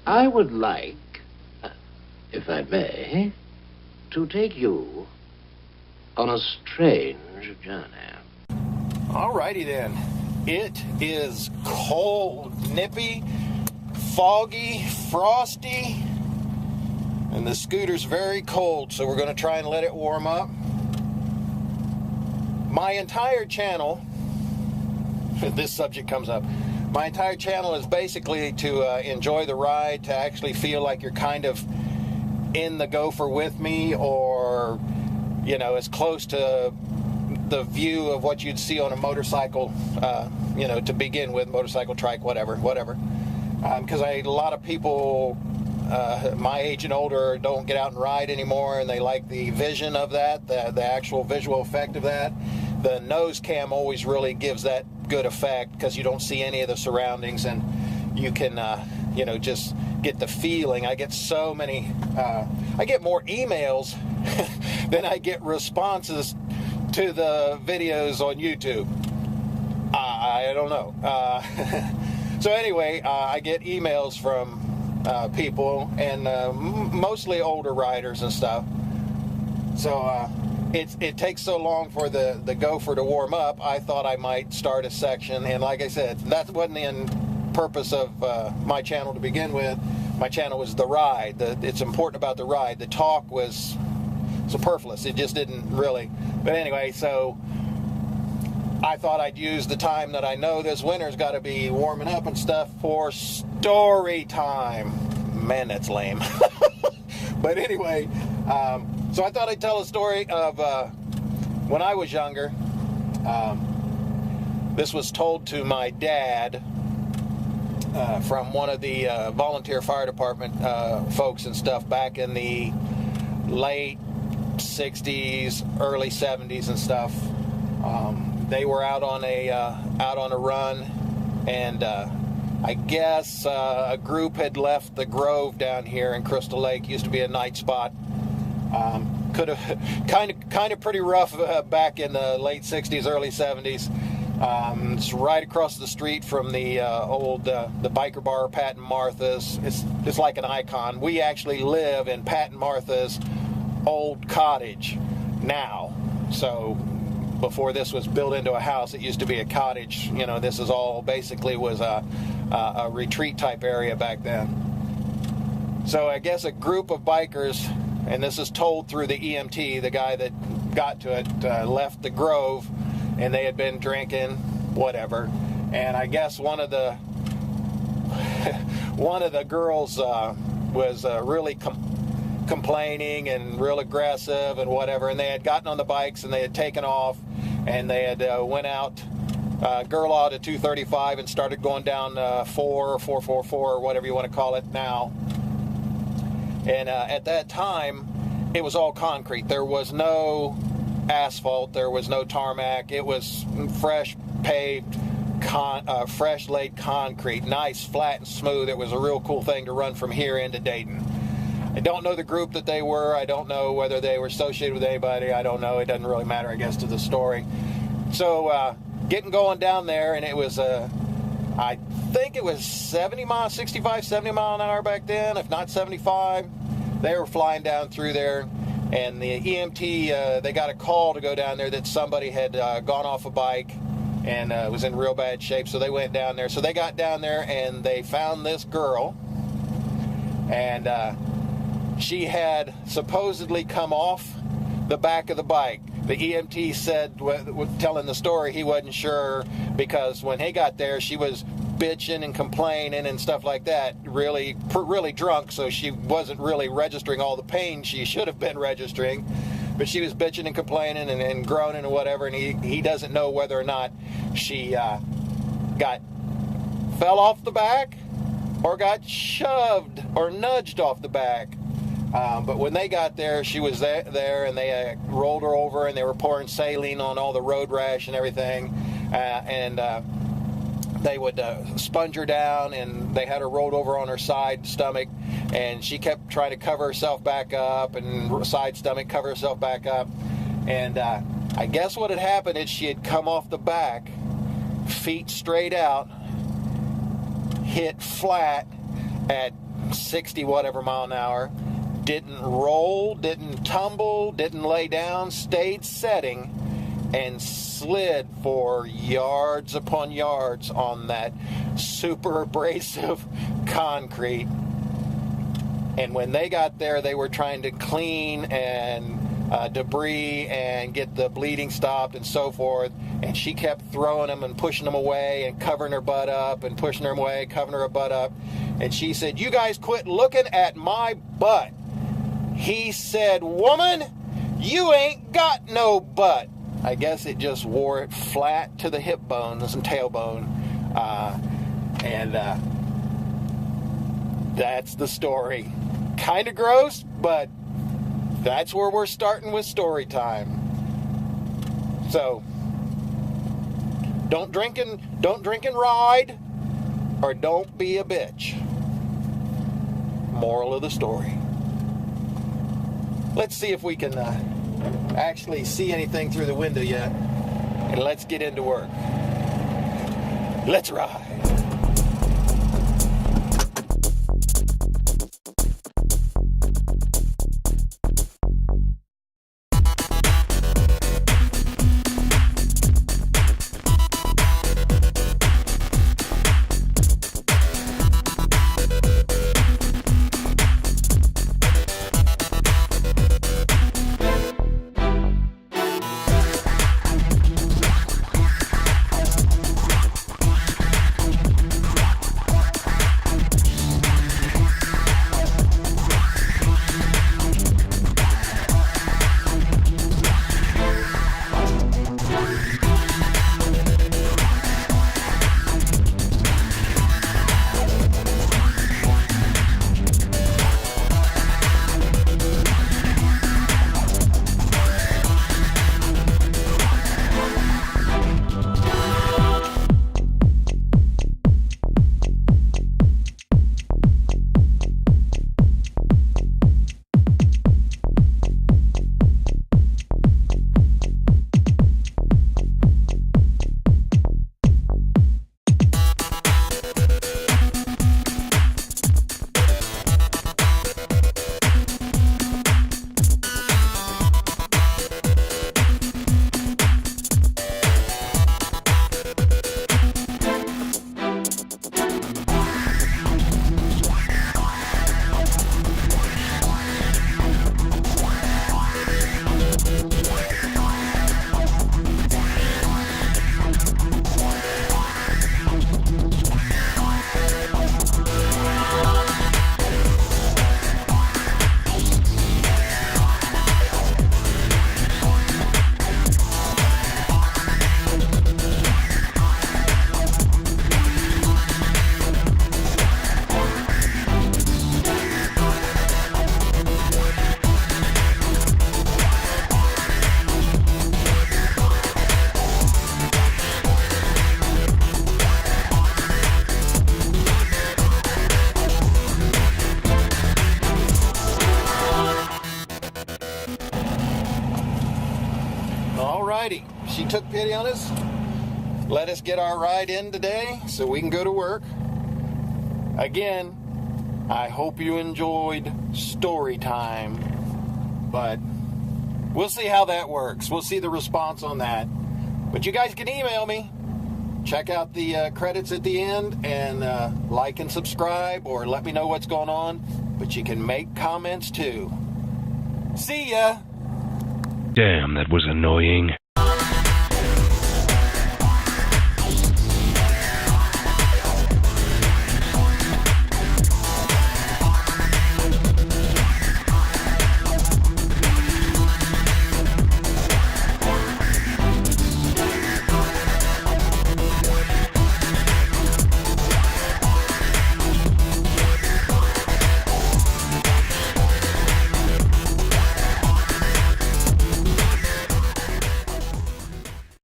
I would like, if I may, to take you on a strange journey. Alrighty then. It is cold, nippy, foggy, frosty, and the scooter's very cold, so we're going to try and let it warm up. My entire channel, this subject comes up, my entire channel is basically to enjoy the ride, to actually feel like you're kind of in the gopher with me, or, you know, as close to the view of what you'd see on a motorcycle, you know, to begin with, motorcycle, trike, whatever. Because a lot of people my age and older don't get out and ride anymore, and they like the vision of that, the actual visual effect of that. The nose cam always really gives that good effect because you don't see any of the surroundings, and you can, you know, just get the feeling. I get so many, I get more emails than I get responses to the videos on YouTube. I don't know. So anyway, I get emails from people, and mostly older riders and stuff. So it takes so long for the gopher to warm up. I thought I might start a section, and like I said, that wasn't the purpose of my channel to begin with. My channel was the ride. It's important about the ride. The talk was superfluous. It just didn't really. But anyway, so I thought I'd use the time that I know this winter's got to be warming up and stuff for story time. Man, that's lame. But anyway, so I thought I'd tell a story of when I was younger. This was told to my dad from one of the volunteer fire department folks and stuff back in the late 60s, early 70s and stuff. They were out on a run, and I guess a group had left the Grove down here in Crystal Lake. Used to be a night spot. Could have kind of pretty rough back in the late 60s, early 70s. It's right across the street from the old the biker bar, Pat and Martha's. It's like an icon. We actually live in Pat and Martha's old cottage now. So before this was built into a house, it used to be a cottage. You know, this is all basically was a retreat type area back then. So I guess a group of bikers, and this is told through the EMT, the guy that got to it, left the Grove, and they had been drinking, whatever. And I guess one of the girls was really complaining and real aggressive and whatever, and they had gotten on the bikes and they had taken off, and they had went out girl out at 235 and started going down 444 or whatever you want to call it now. And at that time it was all concrete. There was no asphalt, there was no tarmac. It was fresh paved, fresh laid concrete, nice, flat and smooth. It was a real cool thing to run from here into Dayton. I don't know the group that they were. I don't know whether they were associated with anybody. I don't know. It doesn't really matter, I guess, to the story. So getting going down there, and it was I think it was 65, 70 mile an hour back then, if not 75. They were flying down through there, and the EMT, they got a call to go down there that somebody had gone off a bike and was in real bad shape, so they went down there. So they got down there, and they found this girl, and she had supposedly come off the back of the bike. The EMT said, telling the story, he wasn't sure, because when he got there, she was bitching and complaining and stuff like that, really drunk, so she wasn't really registering all the pain she should have been registering, but she was bitching and complaining and groaning and whatever, and he doesn't know whether or not she fell off the back or got shoved or nudged off the back. But when they got there, she was there, and they rolled her over, and they were pouring saline on all the road rash and everything, and they would sponge her down, and they had her rolled over on her side stomach, and she kept trying to cover herself back up, and side stomach, cover herself back up. And I guess what had happened is she had come off the back, feet straight out, hit flat at 60 whatever mile an hour, didn't roll, didn't tumble, didn't lay down, stayed setting, and slid for yards upon yards on that super abrasive concrete. And when they got there, they were trying to clean and debris and get the bleeding stopped and so forth. And she kept throwing them and pushing them away and covering her butt up and pushing them away, covering her butt up. And she said, "You guys quit looking at my butt." He said, "Woman, you ain't got no butt." I guess it just wore it flat to the hip bones and tailbone. And that's the story. Kind of gross, but that's where we're starting with story time. So, don't drink and ride, or don't be a bitch. Moral of the story. Let's see if we can actually see anything through the window yet, and let's get into work. Let's ride. Alrighty, she took pity on us. Let us get our ride in today so we can go to work. Again, I hope you enjoyed story time, but we'll see how that works. We'll see the response on that. But you guys can email me. Check out the credits at the end and like and subscribe, or let me know what's going on. But you can make comments too. See ya! Damn, that was annoying.